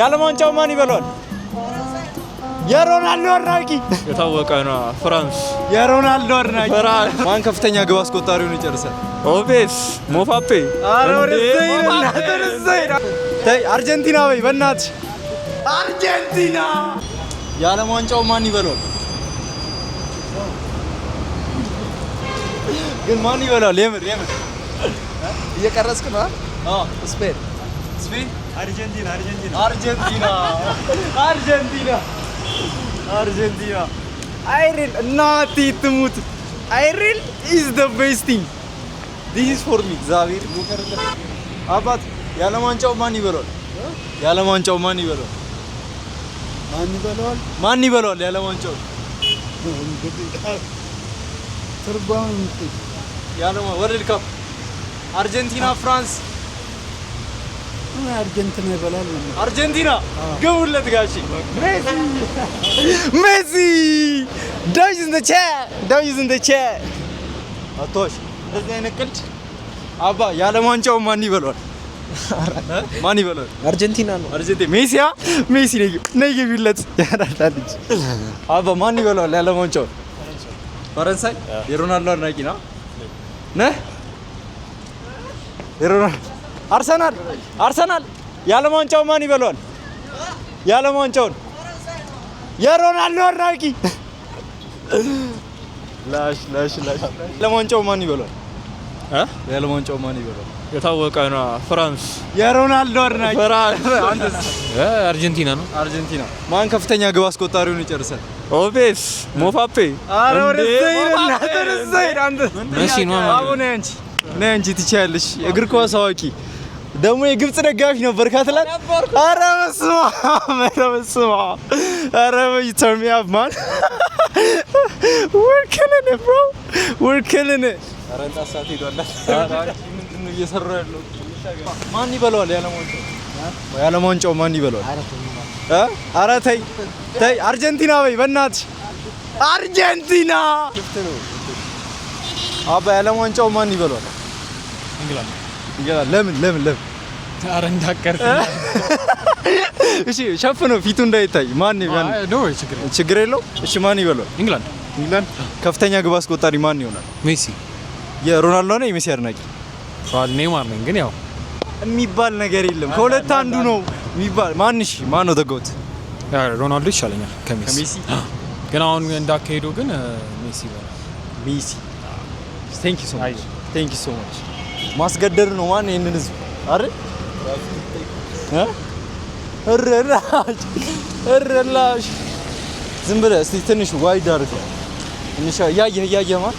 የዓለም ዋንጫው ማን ይበላል? የሮናልዶ አድናቂ የታወቀ ነው። ፍራንስ የሮናልዶ አድናቂ ማን ከፍተኛ ግብ አስቆጣሪውን ይጨርሳል? ኦቤስ ሞፓፔ አርጀንቲና በይ በእናትሽ አርጀንቲና። የዓለም ዋንጫው ማን ይበላል? ግን ማን ይበላል? የምር እየቀረጽክ ነው? አዎ ስፔን አርጀንቲና አይሪል እናቴ ትሙት አይሪል is the best thing this is for me ዛቪር አባት የዓለም ዋንጫው ማን ይበላል? የዓለም ዋንጫው ማን ይበላል? ማን ይበላል? የዓለም ዋንጫው ትርጓሜ የዓለም ወርልድ ካፕ አርጀንቲና ፍራንስ አርጀንቲና ይበላል። አርጀንቲና ገውለት ጋሺ ሜሲ ዳይዝ ኢን ዘ ቼር አቶሽ እንደዚህ አይነት ቀልድ አባ የዓለም ዋንጫው ማን ይበላል? ማን ይበላል? አርጀንቲና ነው። አርጀንቲና ሜሲ ነይ ግቢለት ያራዳልጅ አባ ማን ይበላል? የዓለም ዋንጫው ፈረንሳይ የሮናልዶ አድናቂ ነው ነህ? አርሰናል የዓለም ዋንጫው ማን ይበላል? የዓለም ዋንጫውን የሮናልዶ አድናቂ ላሽ የዓለም ዋንጫው ማን ይበላል? የዓለም ዋንጫው ማን ይበላል? የታወቀ ነው። ፍራንስ የሮናልዶ አድናቂ አርጀንቲና ነው። አርጀንቲና ማን ከፍተኛ ግብ አስቆጣሪውን ይጨርሳል? ኦቤስ ሞፓፔ መሲ ነው ማለት ነው። አንቺ ትችያለሽ። እግር ኳስ አዋቂ ደግሞ የግብጽ ደጋፊ ነበር ካትላል። ኧረ በስመ አብ ኧረ you turn me up man we're killing it bro we're killing it ኧረ እንጣሳት ሄዷል። ምንድን ነው እየሰራ ያለው? ማን ይበላዋል? የዓለም ዋንጫው ማን ይበላዋል? ኧረ ተይ አርጀንቲና በይ በእናትሽ አርጀንቲና አባ የዓለም ዋንጫው ማን ይበላዋል? ኢንግላንድ ለምን ኧረ እንዳቀርክ እሺ ሸፍነው ፊቱ እንዳይታይ ማን ችግር የለው እሺ ማን ይበላዋል? ኢንግላንድ ከፍተኛ ግብ አስቆጣሪ ማን ይሆናል? ሜሲ የሮናልዶ ነው የሜሲ አድናቂ ኔይማር ነኝ ግን ያው የሚባል ነገር የለም ከሁለት አንዱ ነው የሚባል ማን ነው ተገውት ሮናልዶ ይሻለኛል ከሜሲ ግን አሁን እንዳካሄዱ ግን ሜሲ ይበላል ሜሲ Thank you so much ማስገደድ ነው ማን ይሄንን ህዝብ አይደል እረላሽ ዝም ብለህ እስቲ ትንሽ ዋይድ አድርገው ትንሽ ያየህ ማን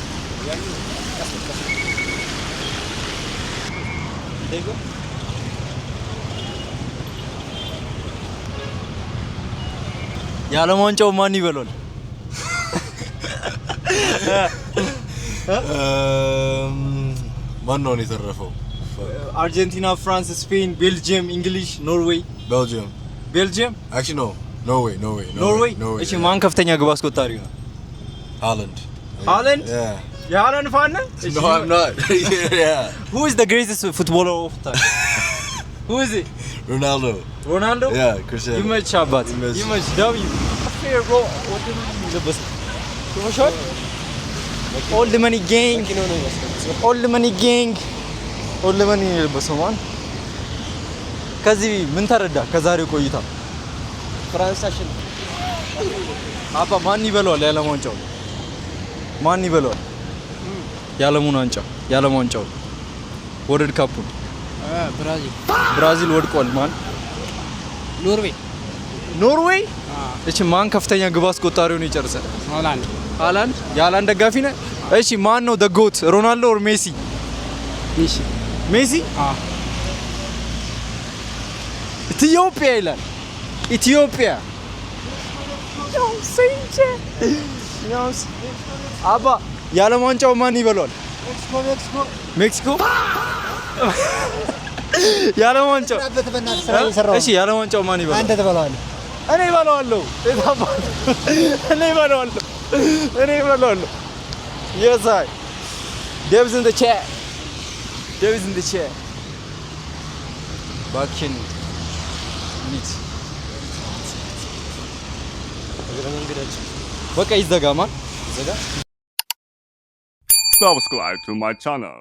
የዓለም ዋንጫው ማን ይበላል? ማን ነው የተረፈው? አርጀንቲና፣ ፍራንስ፣ ስፔን፣ ቤልጂየም፣ እንግሊዝ፣ ኖርዌይ። ቤልጂየም actually no ኖርዌይ። እሺ ማን ከፍተኛ ግብ አስቆጣሪ ነው? ሃላንድ yeah የሃላንድ ፋን ነህ? no I'm not yeah who is the greatest footballer of time who is it? ሮናልዶ yeah Cristiano ይመች አባት ይመች ዳዊ fair bro what do you ለበስ ተመሻል all the money gang ለበሰው ማን ከዚህ ምን ተረዳ? ከዛሬው ቆይታ ፍራንስ አሸንፍ አባ ማን ይበላዋል? የዓለም ዋንጫው ማን ይበላዋል? የዓለም ዋንጫው ወርልድ ካፑን ብራዚል ወድቋል። ማን? ኖርዌይ እሺ ማን ከፍተኛ ግብ አስቆጣሪውን ይጨርሳል? ሃላንድ የሃላንድ ደጋፊ ነህ? እሺ ማን ነው ደጎት ሮናልዶ ኦር ሜሲ? ሜሲ ኢትዮጵያ ይላል። ኢትዮጵያ አባ የዓለም ዋንጫው ማን ይበላዋል? ሜክሲኮ የዓለም ዋንጫው እሺ የዓለም ዋንጫው ማን ይበላዋል? አንተ ትበላዋለህ። እኔ እበላዋለሁ yes I Dev's in the chair back in meet እግረ መንገዳችን በቃ ይዘጋ ማን ይዘጋ Subscribe to my channel.